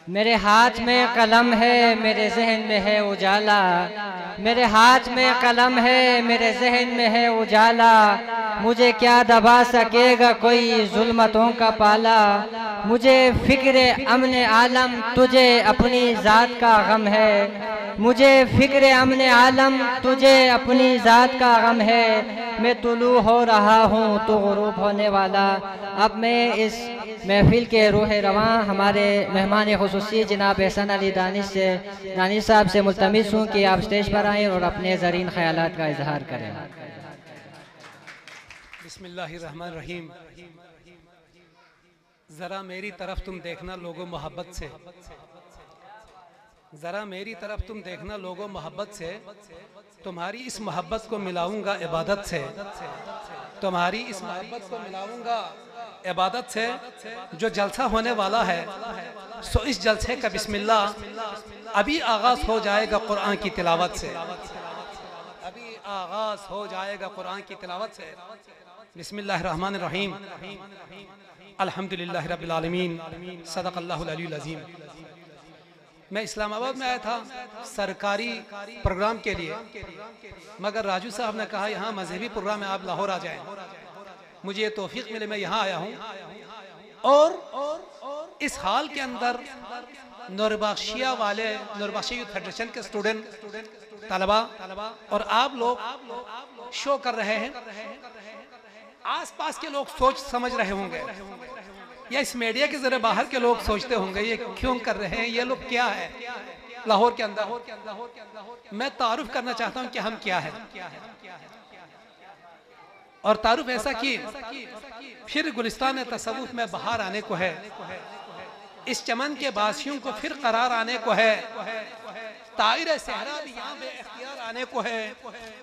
मेरे हाथ में कलम है, मेरे जहन में है उजाला। मेरे हाथ में कलम है, मेरे जहन में है उजाला। मुझे क्या दबा सकेगा कोई जुल्मतों का पाला। मुझे फिक्र अमन आलम, तुझे अपनी ज़ात का गम है। मुझे फिक्र अमन आलम, तुझे अपनी ज़ात का गम है। मैं तुलू हो रहा हूँ, तो गुरूब होने वाला। अब मैं इस महफिल के रूह रवां हमारे मेहमान खुसूसी जनाब एहसन अली दानिश साहब से मुल्तमिस हूँ कि आप स्टेज पर आएँ और अपने ज़रीन ख्यालात का इजहार करें। बिस्मिल्लाहिर्रहमानिर्रहीम। ज़रा मेरी तरफ तुम देखना लोगों मोहब्बत से, ज़रा मेरी तरफ तुम देखना लोगों मोहब्बत से। तुम्हारी इस मोहब्बत को मिलाऊंगा इबादत से, तुम्हारी इस मोहब्बत को मिलाऊंगा इबादत से। जो जलसा होने वाला है सो इस जलसे का बिस्मिल्लाह अभी आगाज हो जाएगा कुरान की तिलावत से, अभी आगाज हो जाएगा कुरान की तिलावत से। बिस्मिल्लाहिर्रहमानिर्रहीम। अल्हम्दुलिल्लाहि रब्बिल आलमीन। सदक़ल्लाहुल अलीयुल अज़ीम। मैं इस्लामाबाद में आया था सरकारी प्रोग्राम के लिए, मगर राजू साहब ने कहा यहाँ मजहबी प्रोग्राम है, आप लाहौर आ जाएं। मुझे ये तौफीक मिले, मैं यहाँ आया हूँ। और इस हाल के अंदर नूरबख्शिया वाले, नूरबख्शी यूथ फेडरेशन के स्टूडेंट तलबा और आप लोग शो कर रहे हैं। आसपास के लोग सोच समझ रहे होंगे, या इस मीडिया के जरिए बाहर के लोग सोचते होंगे ये क्यों कर रहे हैं, ये लोग क्या है लाहौर के अंदर। मैं तारुफ करना चाहता हूं कि हम क्या है, और तारुफ ऐसा कि फिर गुलिस्तान तसव्वुफ में बाहर आने को है, इस चमन के बासियों को फिर करार आने को है, ताइर सहरा भी यहाँ बेख्तियार आने को है,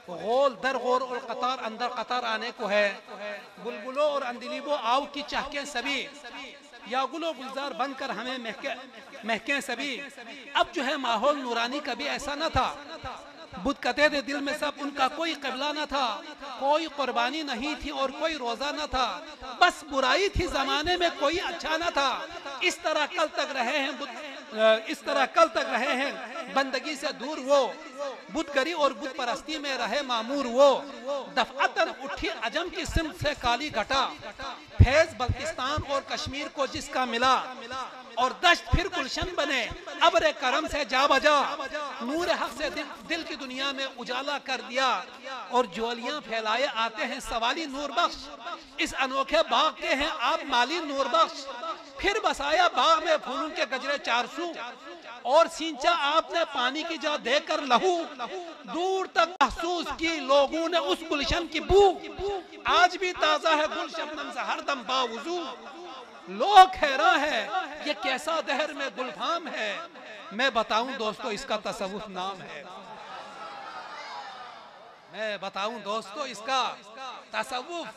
गोल दर गोर और कतार अंदर कतार आने को है। बुलबुलों और अंदिलीबो आव की चाहके सभी, या गुलो गुलजार बनकर हमें महके सभी। अब जो है माहौल नूरानी कभी ऐसा न था। बुत कते थे दिल में सब, उनका कोई क़िबला न था, कोई कुर्बानी नहीं थी और कोई रोजा न था। बस बुराई थी जमाने में, कोई अच्छा न था। इस तरह कल तक रहे हैं इस तरह कल तक रहे हैं बंदगी से दूर वो, बुतगरी और बुत परस्ती में रहे मामूर वो। दफअतन उठी अजम की सिमत से काली घटा, फैज बल्तिस्तान और कश्मीर को जिसका मिला। और दश्त फिर गुलशन बने अब्र करम से जा बजा, नूर हक से दिल की दुनिया में उजाला कर दिया। और ज्वालियां फैलाए आते हैं सवाली नूर बख्श, इस अनोखे बाग के हैं आप माली नूर बख्श। फिर बसाया बाग में फूलों के गजरे 400, और सींचा आपने पानी की जा देकर लहू। दूर तक महसूस की लोगों ने उस गुलशन की बू, आज भी ताजा है गुल शबनम से हरदम बावजू। लोग हैरान है ये कैसा दहर में गुलफाम है, मैं बताऊं दोस्तों इसका तसव्वुफ नाम है। मैं बताऊं दोस्तों इसका तसव्वुफ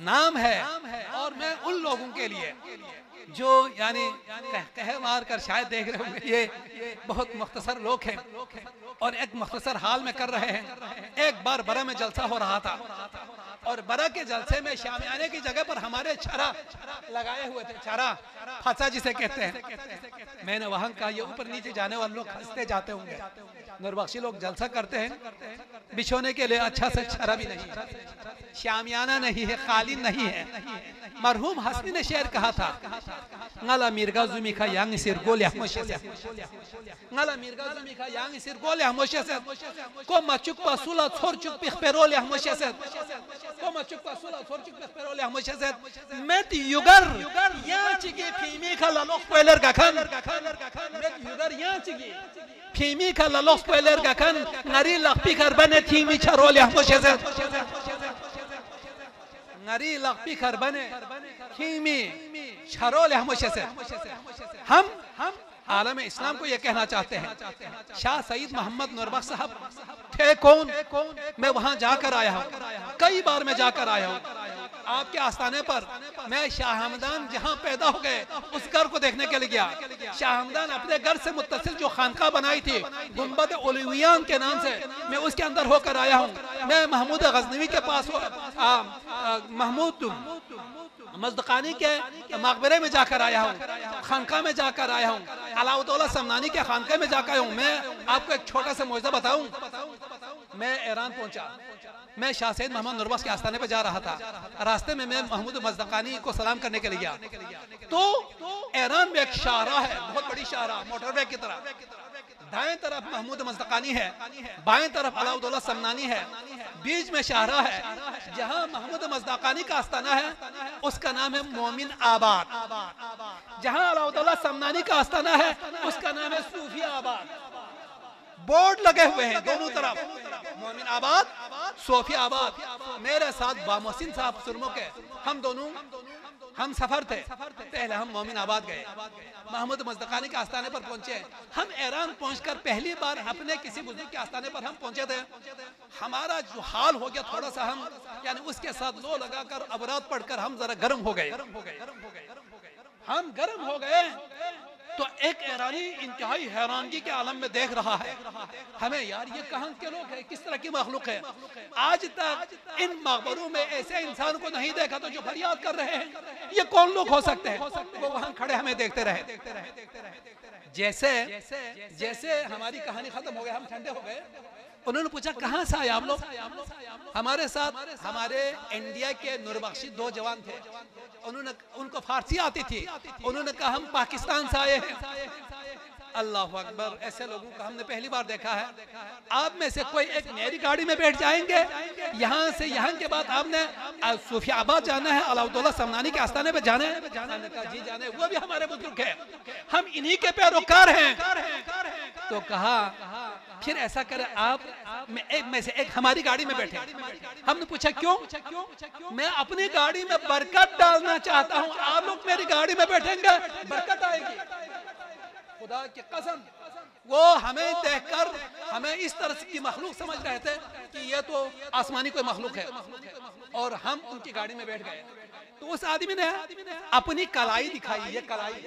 नाम है। और मैं उन लोगों के लिए जो यानी कह मार कर शायद देख रहे होंगे ये बहुत मुख्तसर लोग हैं और एक मुख्तसर हाल में कर रहे हैं। एक बार बरा में जलसा हो रहा था, और बरा के जलसे में शामियाने की जगह पर हमारे छरा लगाए हुए थे, छरा फसा जिसे कहते हैं। मैंने वहां कहा ये ऊपर नीचे जाने वाले लोग हंसते जाते होंगे, नूरबख्शी लोग जलसा करते हैं, बिछोने के लिए अच्छा से छरा भी नहीं है, शामियाना नहीं है, कालीन नहीं है। मरहूम हसनी ने शेर कहा था, ngala mirga zumi ka yang sir gol ya moshe se, ngala mirga zumi ka yang sir gol ya moshe se, ko machuk pasula chorchuk pikhperol ya moshe se, ko machuk pasula chorchuk pikhperol ya moshe se. met yugar ya chigi pimi ka lalok spoiler gakan, met yugar ya chigi pimi ka lalok spoiler gakan, ngari lakpi karbane thimi charol ya moshe se, ngari lakpi karbane thimi छरोल हमेशा से। हम आलम इस्लाम को ये कहना चाहते हैं, शाह सईद मोहम्मद नूरबख्श साहब थे कौन? मैं वहां जाकर आया हूँ, कई बार मैं जाकर आया हूँ आपके आस्थाने पर। मैं शाह हमदान जहाँ पैदा हो गए उस घर को देखने के लिए गया। शाह हमदान अपने घर से मुत्तसिल जो खानका बनाई थी गुंबद ओलिवियान के नाम से, मैं उसके अंदर होकर आया हूँ। मैं महमूद गजनवी के पास मज़दक़ानी के मकबरे में जाकर आया हूँ, खानका में जाकर आया हूँ, अलाउद्दौला समनानी के खानका में जाकर आया हूँ। मैं आपको एक छोटा सा मौजज़ा बताऊँ। मैं ईरान पहुंचा, मैं शाह सैयद मोहम्मद नुरबख्श के आस्थाने पे जा रहा था। रास्ते में मैं महमूद मज़दक़ानी को सलाम करने के लिए गया, तो ईरान में एक शाहराह है, बहुत बड़ी शाहराह, मोटरवे की तरह। दाएं तरफ महमूद मज़दक़ानी है, बाएं तरफ अलाउद्दौला समनानी है, बीच में शाहराह है। जहां महमूद मज़दक़ानी का आस्थाना है उसका नाम है मोमिन आबाद, जहां अलाउद्दौला समनानी का आस्थाना है उसका नाम है सूफी आबाद। बोर्ड लगे हुए हैं दोनों तरफ, मोमिन आबाद, सूफी आबाद। मेरे साथ बामोहसिन साहब सुरमो के हम सफर थे। पहले हम मोमिन आबाद गए, महमूद मज़दक़ानी के आस्थाने पर पहुंचे। हम ईरान पहुंचकर पहली बार अपने किसी बुजुर्ग के आस्थाने पर हम पहुंचे थे। हमारा जो हाल हो गया थोड़ा सा, हम यानी उसके साथ लो लगाकर अबरात पढ़कर हम जरा गर्म हो गए। हम गर्म हो गए तो एक ईरानी इंतहाई हैरानगी के आलम में देख रहा है हमें। यार ये कहाँ के लोग हैं, किस तरह की मखलूक है। आज तक इन मकबरों में ऐसे इंसान को नहीं देखा तो जो फरियाद कर रहे हैं, ये कौन लोग हो सकते हैं। वो वहां खड़े हमें देखते रहे। जैसे हमारी कहानी खत्म हो गई, हम ठंडे हो गए। उन्होंने पूछा कहाँ से आए आप लोग। हमारे साथ हमारे इंडिया के नुरबख्शी 2 जवान थे, उनको फारसी आती थी। उन्होंने कहा हम पाकिस्तान से आए हैं। अल्लाह अकबर, ऐसे लोगों को हमने पहली बार देखा है। आप में से कोई एक मेरी गाड़ी में बैठ जाएंगे, यहाँ से यहाँ के बाद आपने सूफियाबाद जाना है, अलाउद्दौला समनानी के आस्थाने पे जाना है। कहा जी जाने, वो भी हमारे बुजुर्ग है, हम इन्हीं के पैरोकार हैं। तो कहा फिर ऐसा करें आप में से एक हमारी गाड़ी में बैठे। हमने पूछा क्यों। मैं अपनी गाड़ी में बरकत डालना चाहता हूँ, आप लोग मेरी गाड़ी में बैठेंगे बरकत आएगी। खुदा की कसम, वो हमें देखकर हमें इस तरह की मखलूक समझ रहे थे कि ये तो आसमानी कोई मखलूक है, और हम उनकी गाड़ी में बैठ गए। तो उस आदमी ने अपनी कलाई दिखाई, ये कलाई।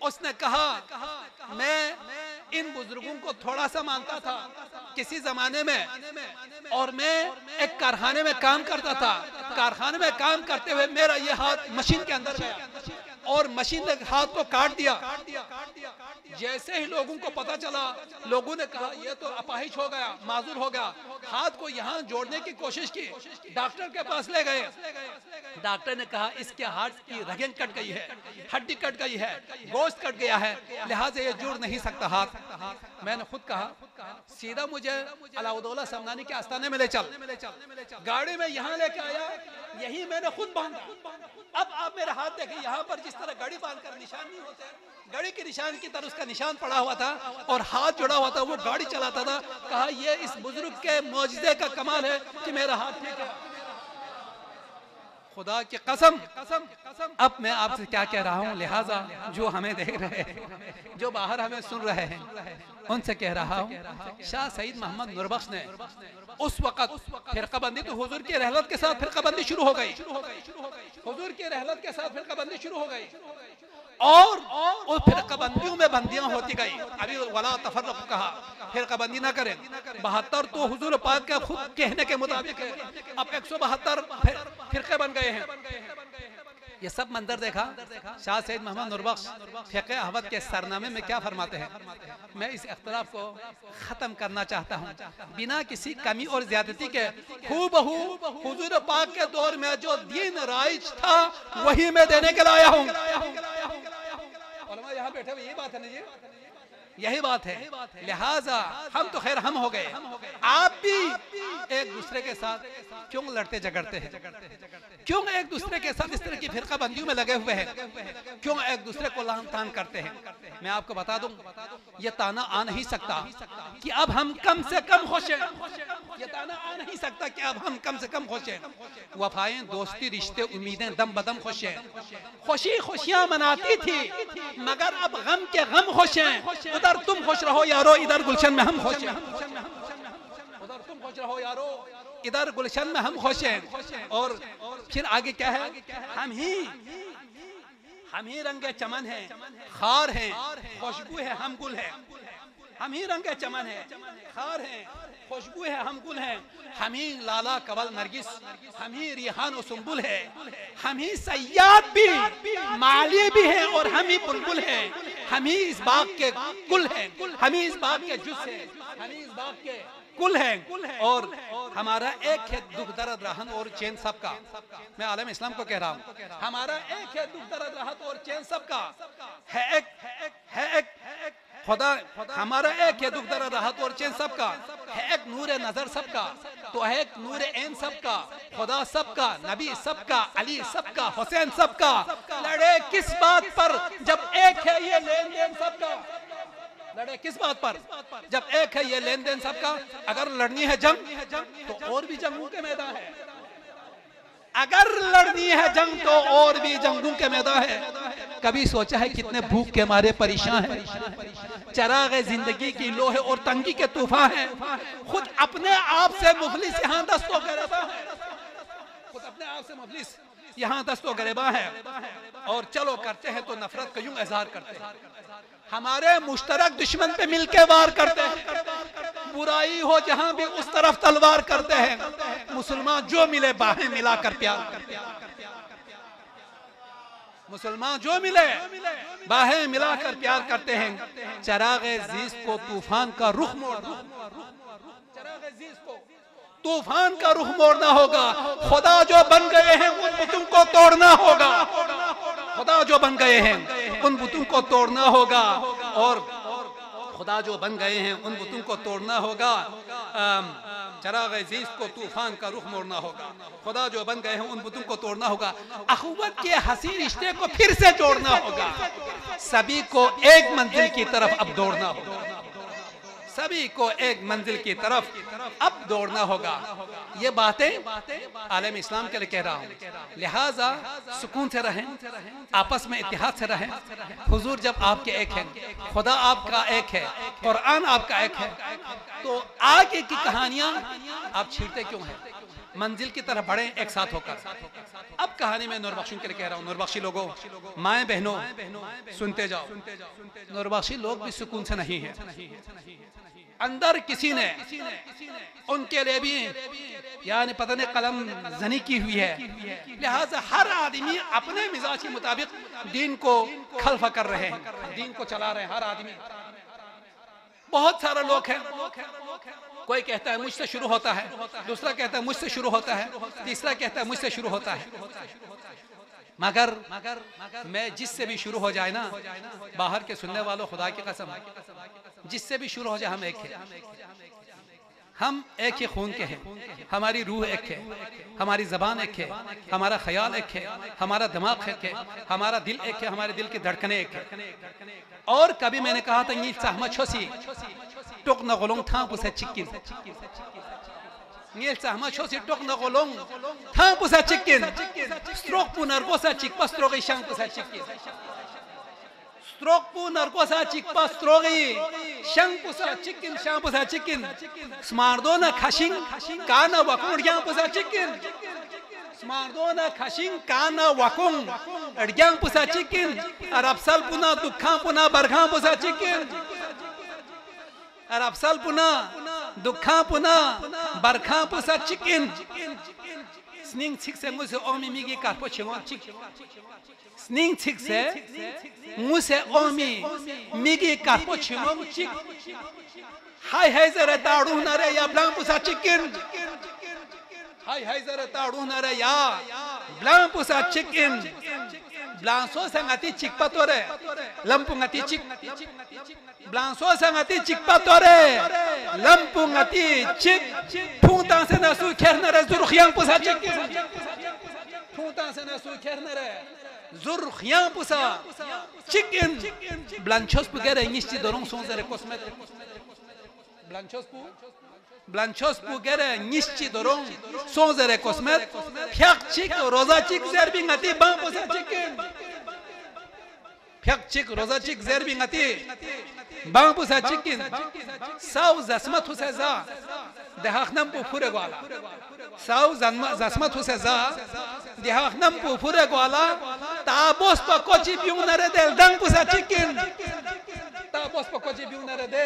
उसने कहा मैं इन बुजुर्गों को थोड़ा सा मानता था किसी जमाने में, और मैं एक कारखाने में काम करता था। कारखाने में काम करते हुए मेरा ये हाथ मशीन के अंदर गया और मशीन ने हाथ को काट दिया। जैसे ही लोगों को पता चला, लोगों ने कहा ये तो अपाहिज हो गया, माजूर हो गया। हाथ को यहाँ जोड़ने की कोशिश की, डॉक्टर के पास ले गए। डॉक्टर ने कहा इसके हाथ की रगें कट गई है, हड्डी कट गई है, गोश्त कट गया है, लिहाजा ये जुड़ नहीं सकता हाथ। मैंने खुद कहा सीधा मुझे अलाउद्दौला समनानी के आस्थाने में ले चल। गाड़ी में यहाँ लेके आया, यही मैंने खुद बांधा। अब आप मेरे हाथ देखें, यहाँ पर जिस तरह घड़ी बांधकर निशान नहीं होते, घड़ी के निशान की तरह उसका निशान पड़ा हुआ था और हाथ जुड़ा हुआ था, वो गाड़ी चलाता था। कहा ये इस बुजुर्ग के मौजज़े का कमाल है कि मेरा हाथ ठीक है। खुदा की कसम, अब मैं आपसे क्या कह रहा हूँ, लिहाजा जो हमें देख रहे हैं, जो बाहर हमें सुन रहे हैं, उनसे कह रहा हूँ शाह सईद मोहम्मद नुरबख्श ने उस वक़्त फिरकाबंदी, तो हुजूर की रहलत के साथ फिरकाबंदी शुरू हो गई। हुजूर की रहलत के साथ फिरकाबंदी शुरू हो गई और उस फिरकाबंदियों में बंदियां होती गई। अभी वला तफर्रुक़ कहा, फिरकाबंदी ना करें। 72 तो हुजूर पाक के खुद कहने के मुताबिक है, अब 172 फिरके बन गए हैं। ये सब मंजर देखा। शाह सईद मोहम्मद नुरबख्श फ़िक़्ह अहमद के सरनामे में क्या फरमाते हैं। मैं इस इख्तिलाफ को ख़त्म करना चाहता हूँ बिना किसी कमी और ज़्यादती के। हूबहू हुजूर पाक के दौर में जो दीन राइज था वही मैं देने के लिए आया हूँ। यहाँ बैठे हुए यही बात है ना जी, यही बात है। लिहाजा हम तो खैर हम हो गए, आप भी एक दूसरे के साथ क्यों लड़ते झगड़ते हैं, क्यों एक दूसरे के साथ इस तरह की फिरकाबंदियों में लगे हुए हैं, क्यों एक दूसरे को लान तान करते हैं। मैं आपको बता दूं, ये ताना आ नहीं सकता कि अब हम कम से कम खुश हैं। ये ताना आ नहीं सकता कि अब हम कम से कम खुश हैं। वफाएं, दोस्ती, रिश्ते, उम्मीदें दम बदम खुश हैं। खुशी खुशियां मनाती थी मगर अब गम के गम खुश हैं। उधर तुम खुश रहो यारो, इधर गुलशन में हम खुश हैं। उधर तुम खुश रहो यारो, इधर गुलशन में हम खुश हैं। और फिर आगे क्या है, हम ही रंगे चमन हैं, खार हैं, खुशबू है, हम गुल हैं। हम ही रंग चमन है, खार है, खुशबू है, हम गुल हैं, हम ही लाला कवल नरगिस, हम ही रिहान और सुंबुल है, हम ही सयाद भी माली भी हैं और हम ही बुलबुल हैं, हम ही इस बाग के कुल हैं, हम ही इस बाग के जुस हैं, हम ही इस बाग के कुल हैं और हमारा एक है दुख दर्द राहत और चैन सबका। मैं आलम इस्लाम को कह रहा हूँ, हमारा एक है दुख दर्द राहत और चैन सबका, है एक खुदा, हमारा एक है दुख दर्द राहत और चैन सबका, है एक नूर नजर सबका, तो है एक नूर ऐन सबका, खुदा सबका, नबी सबका, अली सबका, हुसैन सबका, लड़े किस बात पर जब एक है ये लेन देन सबका, लड़े किस बात पर जब एक है ये लेन देन सबका। अगर लड़नी है जंग तो और भी जंगों के मैदान है, अगर लड़नी है जंग तो और भी जंगों के मैदान है। कभी सोचा है कितने भूख के मारे परेशान हैं, चराग जिंदगी की लोहे और तंगी के तूफान है, खुद अपने आप से मुफलिस यहाँ दस्तो गरीबा है, खुद अपने आप से मुफलिस यहाँ दस्तो गरीबा है। और चलो करते हैं तो नफरत का यूं इजहार करते हैं, हमारे मुश्तरक दुश्मन पे मिलके वार करते हैं, बुराई हो जहां भी उस तरफ तलवार करते हैं, मुसलमान जो मिले बाहें मिलाकर प्यार करते हैं, मुसलमान जो मिले बाहें मिलाकर प्यार करते हैं। चरागे जीस को तूफान का रुख मोड़ना, चरागे जीस को तूफान का रुख मोड़ना होगा, खुदा जो बन गए हैं उन बुतों को तोड़ना होगा, खुदा जो बन गए हैं उन बुतों को तोड़ना होगा, और खुदा जो बन गए हैं उन बुतों को तोड़ना होगा। चराग अजीज को तूफान का रुख मोड़ना होगा, खुदा जो बन गए हैं उन बुतों को तोड़ना होगा, अखुवत के हसी रिश्ते को फिर से जोड़ना होगा, सभी को एक मंजिल की तरफ अब दौड़ना होगा, सभी को एक मंजिल की तरफ अब दौड़ना होगा। ये बातें आलम इस्लाम के लिए कह रहा हूँ, लिहाजा सुकून से रहें, आपस में इत्तेहाद से रहें। हुजूर जब आपके एक हैं, खुदा आपका एक है, कुरान आपका एक है, तो आगे की कहानियां आप छींटते क्यों हैं? मंजिल की तरफ बढ़े एक साथ होकर। अब कहानी में नूरबख्शी के लिए कह रहा हूँ, नूरबख्शी लोगों, माएं बहनों सुनते जाओ, नूरबख्शी लोग भी सुकून से नहीं है, अंदर किसी ने उनके लिए भी यानी पता नहीं कलम जनी की हुई है, लिहाजा हर आदमी अपने मिजाज के मुताबिक दीन को खल्फ कर रहे हैं, दीन को चला रहे हैं हर आदमी। बहुत सारे लोग हैं, कोई कहता है मुझसे शुरू होता है, दूसरा कहता है मुझसे शुरू होता है, तीसरा कहता है मुझसे शुरू होता है। मगर मैं जिससे भी शुरू हो जाए ना, बाहर के सुनने वालों खुदा की कसम, जिससे भी शुरू हो जाए हम एक है, हम एक ही खून के हैं, हमारी रूह एक है, हमारी जबान एक है, हमारा ख्याल एक है, हमारा दिमाग एक है, हमारा दिल एक है, हमारे दिल की धड़कनें एक है। और कभी मैंने कहा था ये सहमत छोसी टुक न गोलोंग था पुसा चिक्किन, ये सहमत छोसी टुक न गोलोंग था पुसा चिक्किन, स्ट्रोक पुनर पुसा चिक्पा स्ट्रोक ईशान पुसा चिक्किन, स्ट्रोक पुनर पुसा चिक्पा स्ट्रोक ईशान पुसा चिक्किन, शान पुसा चिक्किन, स्मार्दो न खाशिंग काना वकुड़ियां पुसा चिक्किन, स्मार्दो न खाशिंग काना वकुंग अड़ियां पुसा चिक्किन, अरबसल पुना दुखा पुना बरखा पुसा चिक्किन, अरबसल पुना दुखा पुना बरखा पुसा चिक्किन, स्निंग छिक से मुझे ओमी मिगी कारपो छिंगो चिक, स्निंग छिक से मुझे ओमी मिगी कारपो छिंगो चिक, हाय हाय जरा दाड़ू न रे या ब्लां पुसा चिक्किन, हाय हाय जरा दाड़ू न रे या ब्लां पुसा चिक्किन, ब्लांसो संगति चिक्पा तोरे लंपुंगति चिक, ब्लांसो संगति चिक्पा तोरे लंपुंगति चिक, ठूंता से न सु खेर न रे जुर्खियां पुसा चिक्किन, ठूंता से न सु खेर न रे जुर्खियां पुसा चिक्किन, ब्लांचोस पुगेरे निश्चि दोरों सोंजरे कोस्मेट, ब्लांचोस पुगेरे निश्चि दोरों सोंजरे कोस्मेट, फ्याक चिक रोजा चिक जरबिंगति बां पुसा चिक्किन, फ्याक चिक रोजा चिक जरबिंगति बां पुसा चिक्किन, साउ जस्मत हुसे जा देहाखनम पुफुरे ग्वाला, साउ जस्मत हुसे जा देहाखनम पुफुरे ग्वाला, ताबोस पा कोची बिउं नरे दे दंग पुसा चिक्किन, ताबोस पा कोची बिउं नरे दे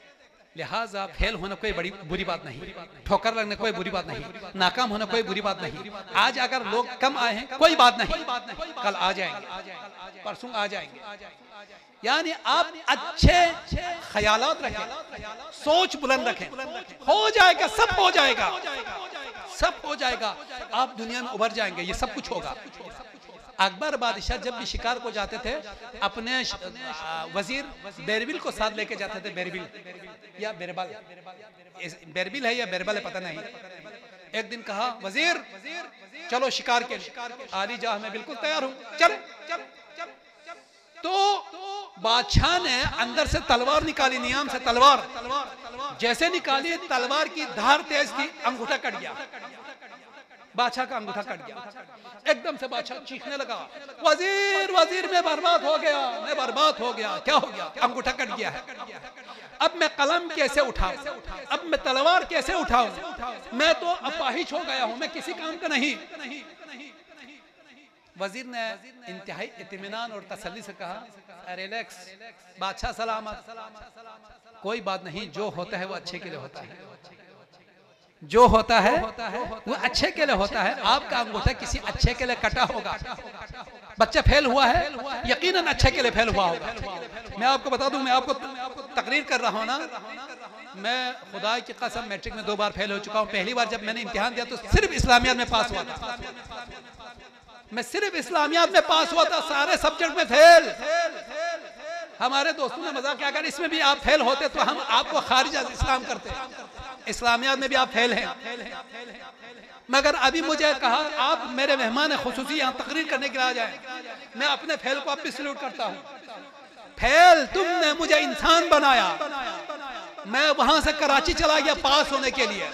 हैं। लिहाजा फेल होना कोई बड़ी बुरी बात नहीं, ठोकर लगने कोई बुरी बात नहीं, नाकाम होना कोई बुरी बात नहीं। आज अगर लोग कम आए हैं कोई बात नहीं, कल आ जाएंगे, परसों आ जाएंगे। यानी आप अच्छे ख्यालात रखें, सोच बुलंद रखें, हो जाएगा, सब हो जाएगा, सब हो जाएगा, आप दुनिया में उभर जाएंगे, ये सब कुछ होगा। अकबर बादशाह जब भी शिकार को जाते थे अपने वजीर बेरबिल को साथ लेके जाते थे, बेरबिल या बेरबल, बेरबिल है या बेरबल है पता नहीं। एक दिन कहा वजीर चलो शिकार के लिए, आली जा मैं बिल्कुल तैयार हूँ, चल। तो बादशाह ने अंदर से तलवार निकाली, नियाम से तलवार, जैसे निकाली तलवार की धार तेज थी, अंगूठा कट गया, बादशाह का अंगूठा कट गया। एकदम से बादशाह चीखने लगा, वजीर वजीर मैं बर्बाद हो गया, मैं बर्बाद हो गया, क्या हो गया? अंगूठा कट गया है, अब मैं कलम कैसे उठाऊं, अब मैं तलवार कैसे उठाऊं, मैं तो अपाहिज हो गया हूं, मैं किसी काम का नहीं। वजीर ने इंतहाई इत्मीनान और तसल्ली से कहा रिलैक्स बादशाह सलामत, कोई बात नहीं, जो होता है वो अच्छे के लिए होता है, जो होता है वो अच्छे के लिए होता है। आपका अंगूठा किसी अच्छे के लिए कटा होगा, बच्चा फेल हुआ है यकीनन अच्छे के लिए फेल हुआ होगा। मैं आपको बता दूं, मैं आपको तकरीर कर रहा हूं ना, मैं खुदा की कसम मैट्रिक में 2 बार फेल हो चुका हूं। पहली बार जब मैंने इम्तिहान दिया तो सिर्फ इस्लामियात में पास हुआ था, मैं सिर्फ इस्लामियात में पास हुआ था, सारे सब्जेक्ट में फेल। हमारे दोस्तों ने मजाक किया अगर इसमें भी आप फेल होते तो हम आपको खारिज इस्लाम करते, इस्लामियात में भी आप फेल हैं। मगर अभी मुझे कहा आप मेरे मेहमान खुसूसी यहाँ तकरीर करने के लिए आ जाए, मैं अपने फेल को अब भी सल्यूट करता हूँ। फेल तुमने मुझे इंसान बनाया, मैं वहां से कराची चला गया पास होने के लिए।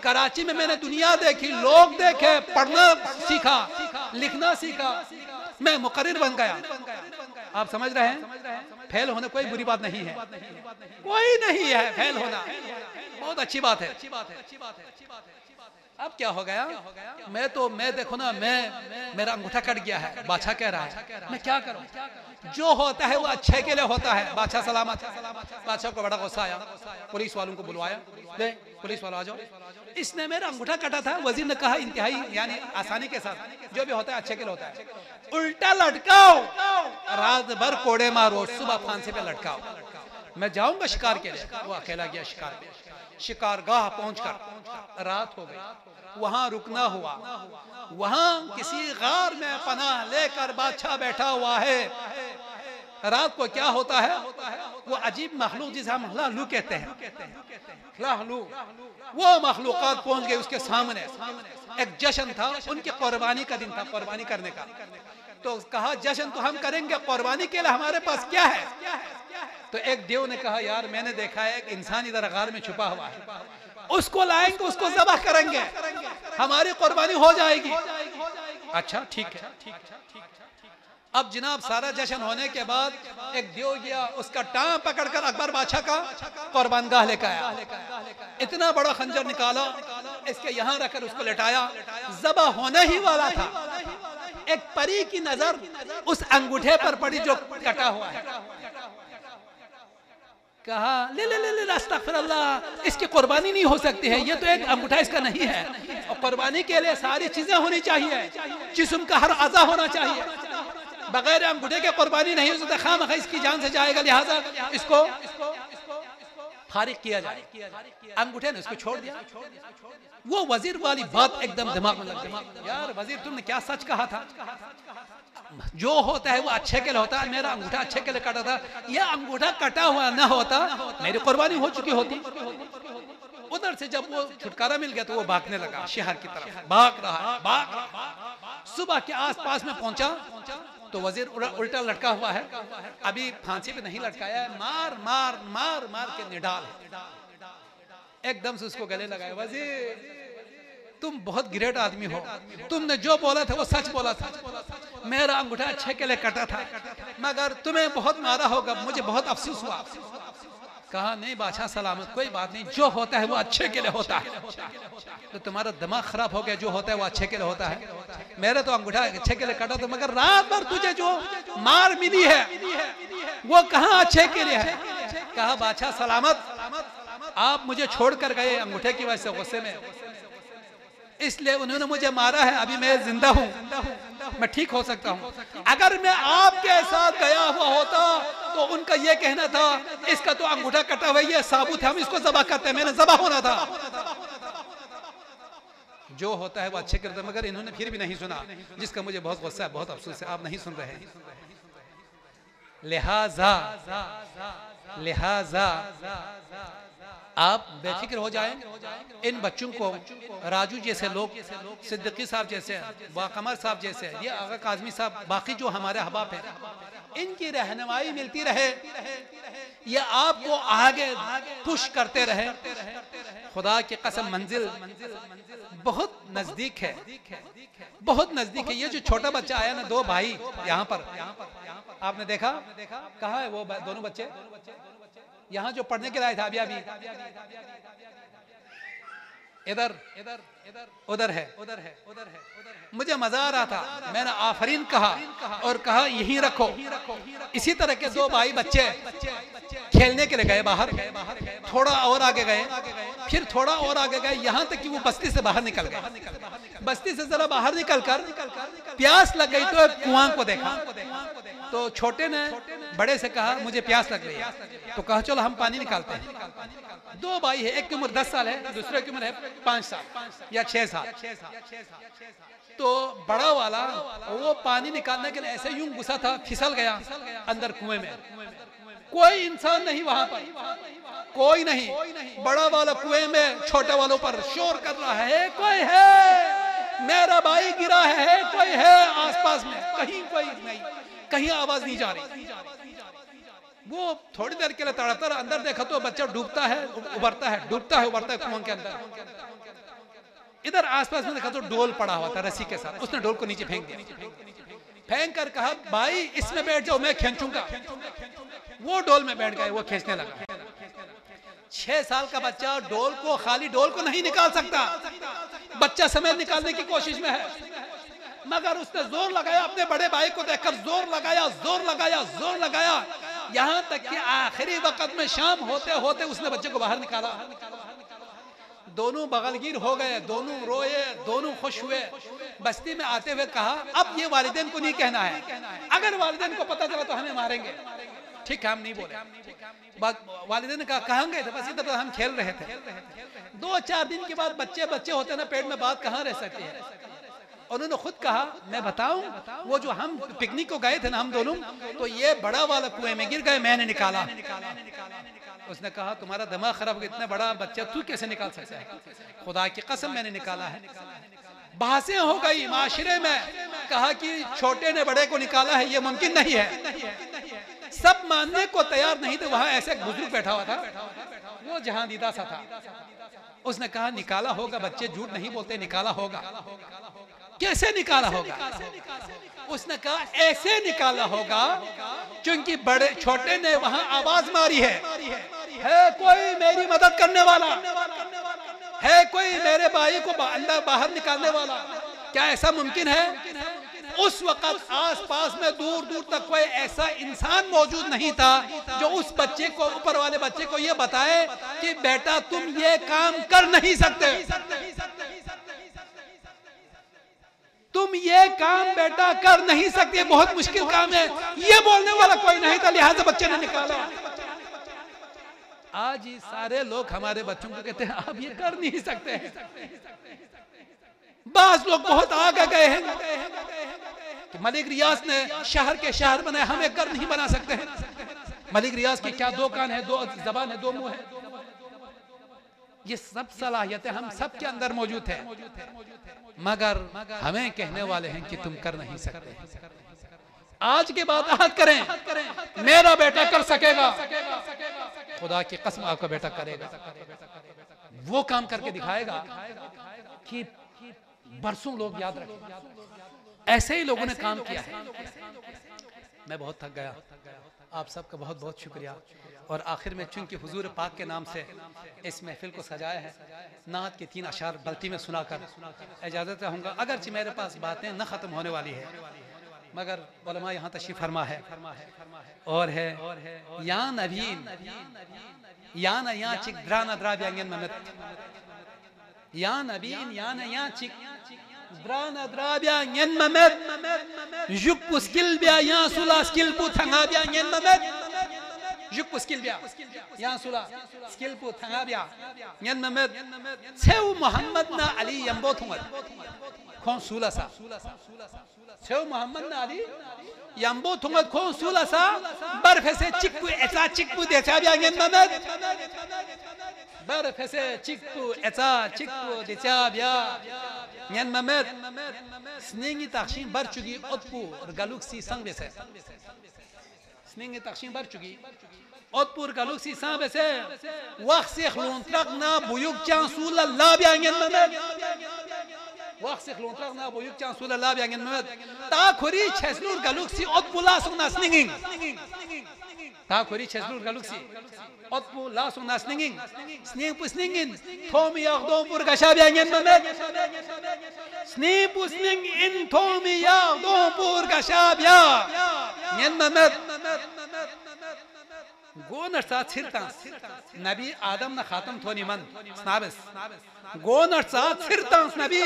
कराची में मैंने दुनिया देखी, लोग देखे, पढ़ना सीखा, लिखना सीखा, मैं मुकर्रिर बन गया। आप समझ रहे हैं, फेल होना कोई बुरी बात नहीं है, कोई नहीं है फेल होना, बहुत अच्छी बात है। अब क्या हो गया, मैं देखो ना, मेरा अंगूठा कट गया है, बादशाह कह रहा है मैं क्या करूं, जो होता है वो अच्छे के लिए होता है। बादशाह सलामत। बादशाह को बड़ा गुस्सा आया, पुलिस वालों को बुलवाया, पुलिस वालों आ जाओ, इसने मेरा अंगूठा कटा था। वजीर ने कहा इंतहाई यानी आसानी के साथ, जो भी होता है अच्छे के लिए होता है, उल्टा लटकाओ, रात भर कोड़े मारो, सुबह फांसी पे लटकाओ, मैं जाऊंगा शिकार के लिए। वो अकेला गया शिकार पे, शिकारगाह पहुंचकर रात हो गई, वहां रुकना हुआ, वहां किसी गार में पनाह लेकर बादशाह बैठा हुआ है। रात को क्या होता है, वो अजीब मखलूक जिसे हम लाहलू कहते हैं, लाहलू, वो मखलूकात पहुंच गए उसके सामने। एक जश्न था, उनकी कुर्बानी का दिन था, कुर्बानी करने का। तो कहा जश्न तो हम करेंगे, कुर्बानी के लिए हमारे पास क्या है? तो एक देव ने कहा यार मैंने देखा है एक इंसान इधर गार में छुपा हुआ है, उसको लाएंगे, उसको ज़बह करेंगे, हमारी कुर्बानी हो जाएगी। अच्छा ठीक है। अब जनाब सारा जश्न होने के बाद एक देव गया, उसका टांग पकड़कर अकबर बादशाह का कुर्बानगाह लेकर आया, इतना बड़ा खंजर निकाला, इसके यहाँ रखकर उसको लटाया, ज़बह होने ही वाला था। एक परी की नजर उस अंगूठे पर पड़ी जो कटा हुआ है, कहा ले ले ले ले अस्तगफिरुल्लाह, इसकी कुर्बानी नहीं हो सकती है, ये तो एक अंगूठा इसका नहीं है, और कुर्बानी के लिए सारी चीजें होनी चाहिए, जिस्म का हर अज़ा होना चाहिए, बगैर अंगूठे के कुर्बानी नहीं हो सकता, खामखा इसकी जान से जाएगा, लिहाजा इसको फारिग किया जाए। अंगूठे ने उसको छोड़ दिया। वो वजीर वाली बात एकदम दिमाग में लग गई, यार वजीर तुमने क्या सच कहा था, जो होता है वो अच्छे के लिए होता है, मेरा अंगूठा अच्छे के लिए कटा था, यह अंगूठा कटा हुआ ना होता मेरी कुर्बानी हो चुकी होती। उधर से जब वो छुटकारा मिल गया तो वो भागने लगा, शहर की तरफ भाग रहा। सुबह के आसपास में पहुंचा तो वजीर उल्टा लटका हुआ है, अभी फांसी पे नहीं लटकाया है, मार मार मार मार के निडाल है। एकदम से उसको गले लगाया, वजीर तुम बहुत ग्रेट आदमी हो, तुमने जो बोला था वो सच बोला था, मेरा अंगूठा अच्छे के लिए कटा था, मगर तुम्हें बहुत मारा होगा, मुझे बहुत अफसोस हुआ। कहा नहीं बादशाह सलामत, कोई बात नहीं, जो होता है वो अच्छे के लिए होता है। तो तुम्हारा दिमाग खराब हो गया, जो होता है वो अच्छे के लिए होता है, मेरे तो अंगूठा अच्छे के लिए कटा था, मगर रात भर तुझे जो मार मिली है वो कहाँ अच्छे के लिए है। कहा बादशाह सलामत, आप मुझे छोड़कर गए अंगूठे की वजह से गुस्से में, इसलिए उन्होंने मुझे मारा है, अभी मैं जिंदा हूँ, मैं ठीक हो सकता हूँ। अगर मैं आपके साथ गया हुआ होता तो उनका ये कहना था इसका तो अंगूठा कटा हुआ है, साबुत है, हम इसको ज़बह करते हैं, मैंने ज़बह होना था। जो होता है वो अच्छे करते हैं, मगर इन्होंने फिर भी नहीं सुना, जिसका मुझे बहुत गुस्सा है, बहुत अफसोस है, आप नहीं सुन रहे हैं। लिहाजा आप बेफिक्र हो जाएं। इन बच्चों को राजू जैसे लोग, सिद्दीकी साहब जैसे, वाकमर साहब जैसे, ये आगा काज़मी साहब, बाकी जो हमारे अहबाब हैं, इनकी रहनुमाई मिलती रहे, ये आपको आगे पुश करते रहे। खुदा की कसम मंजिल बहुत नजदीक है, बहुत नजदीक है। ये जो छोटा बच्चा आया ना, 2 भाई यहाँ पर, आपने देखा, कहाँ है वो दोनों बच्चे? यहाँ जो पढ़ने के लिए था अभी इधर उधर है। मुझे मजा आ रहा था, मैंने आफरीन कहा और कहा यहीं रखो। इसी तरह के 2 भाई बच्चे खेलने के लिए गए बाहर, थोड़ा और आगे गए, फिर थोड़ा और आगे गए, यहाँ तक कि वो बस्ती से बाहर निकल गए। बस्ती से जरा बाहर निकलकर प्यास लग गई तो एक कुआं को देखा, तो छोटे ने बड़े से कहा मुझे प्यास लग रही है, तो कहा चलो हम पानी निकालते हैं। 2 भाई है, एक की उम्र 10 साल है, दूसरे की उम्र है 5 साल या 6 साल। तो बड़ा वाला वो पानी निकालने के लिए ऐसे यूं घुसा था, फिसल गया अंदर कुएं में। कोई इंसान नहीं वहां पर, कोई नहीं। बड़ा वाला कुएं में छोटे वालों पर शोर कर रहा है, कोई है, मेरा भाई गिरा है, कोई है आसपास में? कहीं कोई नहीं, कहीं आवाज नहीं जा रही। वो थोड़ी देर के लिए तड़पता रहा, अंदर देखा तो बच्चा डूबता है उबरता है, डूबता है उबरता है कुआं के अंदर। इधर आसपास में देखा तो डोल पड़ा हुआ था रस्सी के साथ, उसने डोल को नीचे फेंक दिया। फेंक कर कहा भाई इसमें बैठ जाओ, मैं खींचूंगा। वो डोल में बैठ गए, वो खींचने लगा। 6 साल का बच्चा डोल को, खाली डोल को नहीं निकाल सकता, बच्चा समेत निकालने की कोशिश में है, मगर उसने जोर लगाया, अपने बड़े भाई को देखकर जोर लगाया, जोर लगाया, जोर लगाया, यहाँ तक कि आखिरी वक्त में शाम होते होते उसने बच्चे को बाहर निकाला। दोनों बगलगीर हो गए, दोनों रोए, दोनों खुश हुए। बस्ती में आते हुए कहा अब ये वालिदैन को नहीं कहना है, अगर वालिदैन को पता चला तो हमें मारेंगे। ठीक है, हम नहीं बोले। वालिदैन ने कहा कहाँ गए थे? बस इधर हम खेल रहे थे। 2-4 दिन के बाद बच्चे होते ना पेट में, बात कहाँ रह सकती है। उन्होंने खुद कहा मैं बताऊं, वो जो हम पिकनिक को गए थे ना हम दोनों, तो ये बड़ा वाला कुएं में गिर गए, मैंने निकाला। उसने कहा तुम्हारा दिमाग खराब हो गया, इतना बड़ा बच्चा तू कैसे निकाल सकता है? खुदा की कसम मैंने निकाला है। बहसें हो गई माशरे में, कहा कि छोटे ने बड़े को निकाला है, ये मुमकिन नहीं है। सब मानने को तैयार नहीं थे। वहां ऐसे बुजुर्ग बैठा हुआ था, वो जहांदीदा सा था। उसने कहा निकाला होगा, बच्चे झूठ नहीं बोलते, निकाला होगा। कैसे निकाला होगा? उसने कहा ऐसे निकाला होगा क्योंकि बड़े छोटे ने वहां आवाज मारी है कोई मेरी मदद करने वाला है, कोई मेरे भाई को अंदर बाहर निकालने वाला। क्या ऐसा मुमकिन है? उस वक्त आसपास में दूर दूर तक कोई ऐसा इंसान मौजूद नहीं था जो उस बच्चे को, ऊपर वाले बच्चे को ये बताए कि बेटा तुम ये काम कर नहीं सकते, तुम ये काम बेटा कर नहीं सकते, बहुत मुश्किल काम है, ये बोलने वाला कोई नहीं था, लिहाजा बच्चे ने निकाला। आज ये सारे लोग हमारे बच्चों को कहते हैं आप ये कर नहीं सकते। बास लोग बहुत आगे गए हैं कि मलिक रियाज ने शहर के शहर बनाए, हम एक घर नहीं बना सकते हैं। मलिक रियाज के क्या 2 कान है, 2 जबान है, 2 मुंह है। ये सब सलाहियतें हम सब के अंदर मौजूद है, मगर हमें कहने वाले हैं कि तुम कर नहीं सकते। आज के बाद आहद करें मेरा बेटा कर सकेगा, खुदा की कसम आपका बेटा करेगा। वो काम करके दिखाएगा कि बरसों लोग याद रखें। ऐसे ही लोगों ने काम किया है। मैं बहुत थक गया, आप सबका बहुत बहुत शुक्रिया। और आखिर में चूंकि हुजूर पाक के नाम से इस महफिल को सजाया है, नात के 3 अशार बल्ती में सुनाकर इजाज़त चाहूँगा। अगरचे मेरे पास बातें न ख़त्म होने वाली है, मगर उलमा यहाँ तशरीफ फरमा है और है या नबीन या न या चिक द्राना द्राव्यांगन ममत या नबीन या न या चिक द्राना द्राव्यांगन ममत जुक पुस्किल बिया या सुला स्किल पु थंगा ब्यांगन ममत जुक पुस्किल बिया या सुला स्किल पु थंगा बिया ngन ममत सेव मोहम्मद ना अली यंबो थुंगत कौन सुला सा सेव मोहम्मद ना अली यंबो थुंगत कौन सुला सा बर्फ से चिकपु ऐसा चिकपु देचा ब्यांगन ममत बर्फ से चिकपु ऐसा चिकपु देचा ब्या ngन ममत स्नेंगी ताक्षिंग बर चुकी उत्पु गलुक्सी संग बेसे स्नेंगी ताक्षिंग बर चुकी उत्पुर गलुक्सी संग बेसे वक्त से खलूंत्रक ना बुयुक चांसूल अल्लाह ब्यांगन ममत वक्त से खलूंत्रक ना बुयुक चांसूल अल्लाह ब्यांगन ममत ताखुरी छेसलूर गलुक्सी उत्पुला सुना स्नेंगिंग ताखुरी छेसलूर गलुक्सी उत्पुला सुना स्नेंगिंग स्नेंग पुस्नेंगिन थोमी यागदों पुर गशा ब्यांगन ममत स्नेंग पुस्नेंग इन थोमी यागदों पुर गशा ब्या ngन ममत गोनर साथ सिरतांस नबी आदम ना खातम थोनी मन स्नाबस गोनर साथ सिरतांस नबी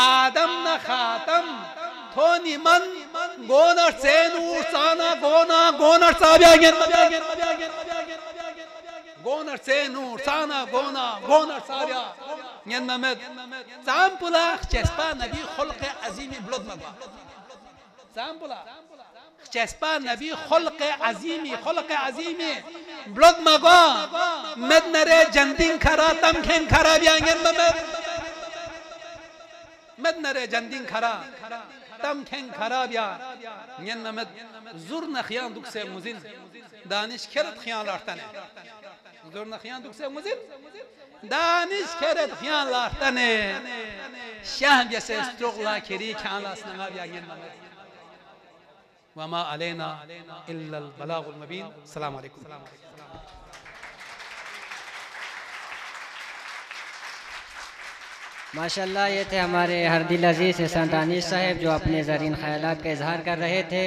आदम ना खातम थोनी मन गोनर से नूर साना गोना गोनर साब्यांगन गोनर से नूर साना गोना गोनर साब्या ngन ममत जामपुला चेस्पा नबी खुल्क अजीमी ब्लद मगवा जामपुला चेस्पा नबी खुल्क अजीमी ब्लड मगवा मद नरे जंदिंग खरा तम खें खरा ब्यांगन ममत मद नरे जंदिंग खरा तम खें खरा ब्या ngन ममत जुर नखियां दुख से मुजिन दानिश खरत खियां लाटने जुर नखियां दुख से मुजिन दानिश खरत खियां लाटने शाह जैसे स्ट्रोगला खरी खियां लासना ब्यांगन ममत वमा अलैना इल्लल बलागुल मुबीन। अस्सलाम वालेकुम। माशाल्लाह ये थे हमारे हरदिल अजीज एहसान दानिश साहब जो अपने ज़रीन ख्यालात का इजहार कर रहे थे।